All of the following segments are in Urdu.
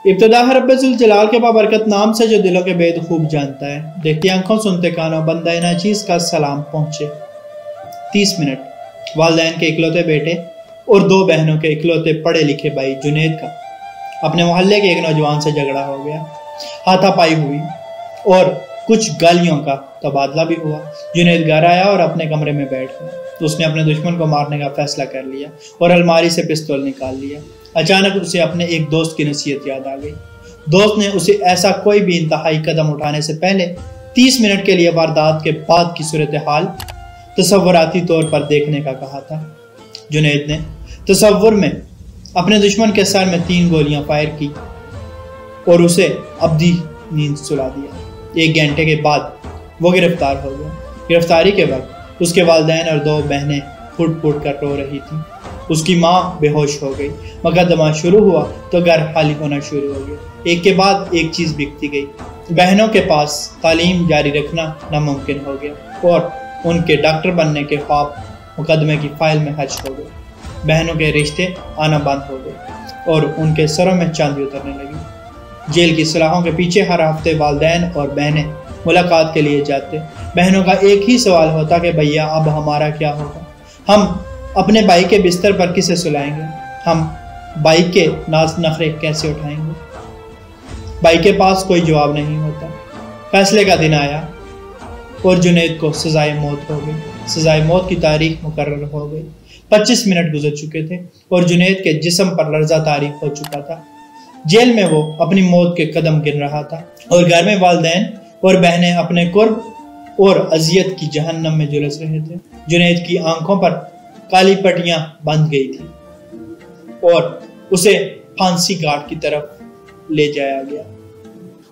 ابتدا ہے رب ذوالجلال کے بابرکت نام سے جو دلوں کے بید خوب جانتا ہے۔ دیکھتی آنکھوں سنتے کانوں بندہ ناچیز کا سلام پہنچے۔ 30 منٹ والدین کے اکلوتے بیٹے اور 2 بہنوں کے اکلوتے پڑھے لکھے بھائی جنید کا اپنے محلے کے ایک نوجوان سے جھگڑا ہو گیا۔ ہاتھا پائی ہوئی اور کچھ گالیوں کا تبادلہ بھی ہوا۔ جنید گھر آیا اور اپنے کمرے میں بیٹھ گیا۔ اس نے اپنے دشمن کو مارنے کا فیصلہ کر لیا اور الماری سے پستول نکال لیا۔ اچانک اسے اپنے ایک دوست کی نصیحت یاد آ گئی۔ دوست نے اسے ایسا کوئی بھی انتہائی قدم اٹھانے سے پہلے 30 منٹ کے لیے واردات کے بعد کی صورتحال تصوراتی طور پر دیکھنے کا کہا تھا۔ جنید نے تصور میں اپنے دشمن کے سر میں 3 گولیاں فائر کی اور اسے ابدی نیند سلا دیا۔ 1 گھنٹے کے بعد وہ گرفتار ہو گیا۔ گرفتاری کے وقت اس کے والدین اور 2 بہنیں پھٹ پھٹ کر رو رہی تھیں۔ اس کی ماں بے ہوش ہو گئی۔ مقدمہ شروع ہوا تو گھر خالی ہونا شروع ہو گیا۔ ایک کے بعد ایک چیز بکتی گئی۔ بہنوں کے پاس تعلیم جاری رکھنا ناممکن ہو گیا اور ان کے ڈاکٹر بننے کے خواب مقدمے کی فائل میں حج ہو گئے۔ بہنوں کے رشتے آنا بند ہو گئے اور ان کے سروں میں چاندی اترنے لگی۔ جیل کی سلاخوں کے پیچھے ہر ہفتے والدین اور بہنیں ملاقات کے لیے جاتے۔ بہنوں کا ایک ہی سوال ہوتا کہ بھیا اب ہمارا کیا ہوگا؟ ہم اپنے بھائی کے بستر پر کسے سلائیں گے؟ ہم بھائی کے ناز نخرے کیسے اٹھائیں گے؟ بھائی کے پاس کوئی جواب نہیں ہوتا۔ فیصلے کا دن آیا اور جنید کو سزائے موت ہو گئی۔ سزائے موت کی تاریخ مقرر ہو گئی۔ 25 منٹ گزر چکے تھے اور جنید کے جسم پر لرزہ طاری ہو چکا تھا۔ جیل میں وہ اپنی موت کے قدم گن رہا تھا اور گھر میں والدین اور بہنیں اپنے قرب اور اذیت کی جہنم میں جلس رہے تھے۔ جنید کی آنکھوں پر کالی پٹیاں بندھ گئی تھی اور اسے پھانسی گھاٹ کی طرف لے جایا گیا۔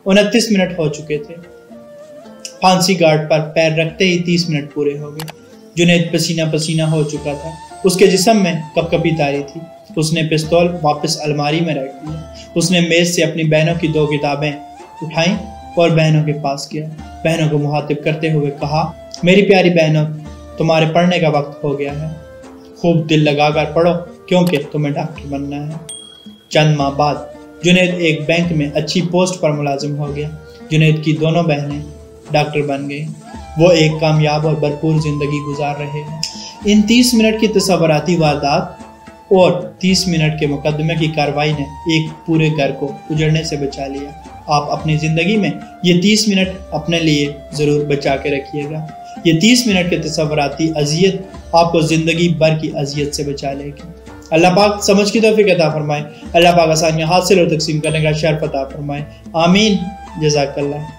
29 منٹ ہو چکے تھے۔ پھانسی گھاٹ پر پیر رکھتے ہی 30 منٹ پورے ہو گئے۔ جنید پسینہ پسینہ ہو چکا تھا۔ اس کے جسم میں کپکپی طاری تھی۔ اس نے پستول واپس الماری میں رکھ دیا۔ اس نے میز سے اپنی بہنوں کی 2 کتابیں اٹھائیں اور بہنوں کے پاس گیا۔ بہنوں کو مخاطب کرتے ہوئے کہا، میری پیاری بہنوں، تمہارے پڑھنے کا وقت ہو گیا ہے۔ خوب دل لگا کر پڑھو کیونکہ تمہیں ڈاکٹر بننا ہے۔ چند ماہ بعد جنید ایک بینک میں اچھی پوسٹ پر ملازم ہو گیا۔ جنید کی دونوں بہنیں ڈاکٹر بن گئیں۔ وہ ایک کامیاب اور بھرپور زندگی گزار رہے ہیں۔ ان 30 منٹ کی تصوراتی واردات اور 30 منٹ کے مقدمے کی کارروائی نے ایک پورے گھر کو اجڑنے سے بچا لیا۔ آپ اپنی زندگی میں یہ 30 منٹ اپنے لیے ضرور بچا کے رکھیے گا۔ یہ 30 منٹ کے تصوراتی اذیت آپ کو زندگی بھر کی اذیت سے بچا لے گی۔ اللہ پاک سمجھ کی توفیق عطا فرمائے۔ اللہ پاک آسانیاں حاصل اور تقسیم کرنے کا شرف عطا فرمائے۔ آمین۔ جزاک اللہ۔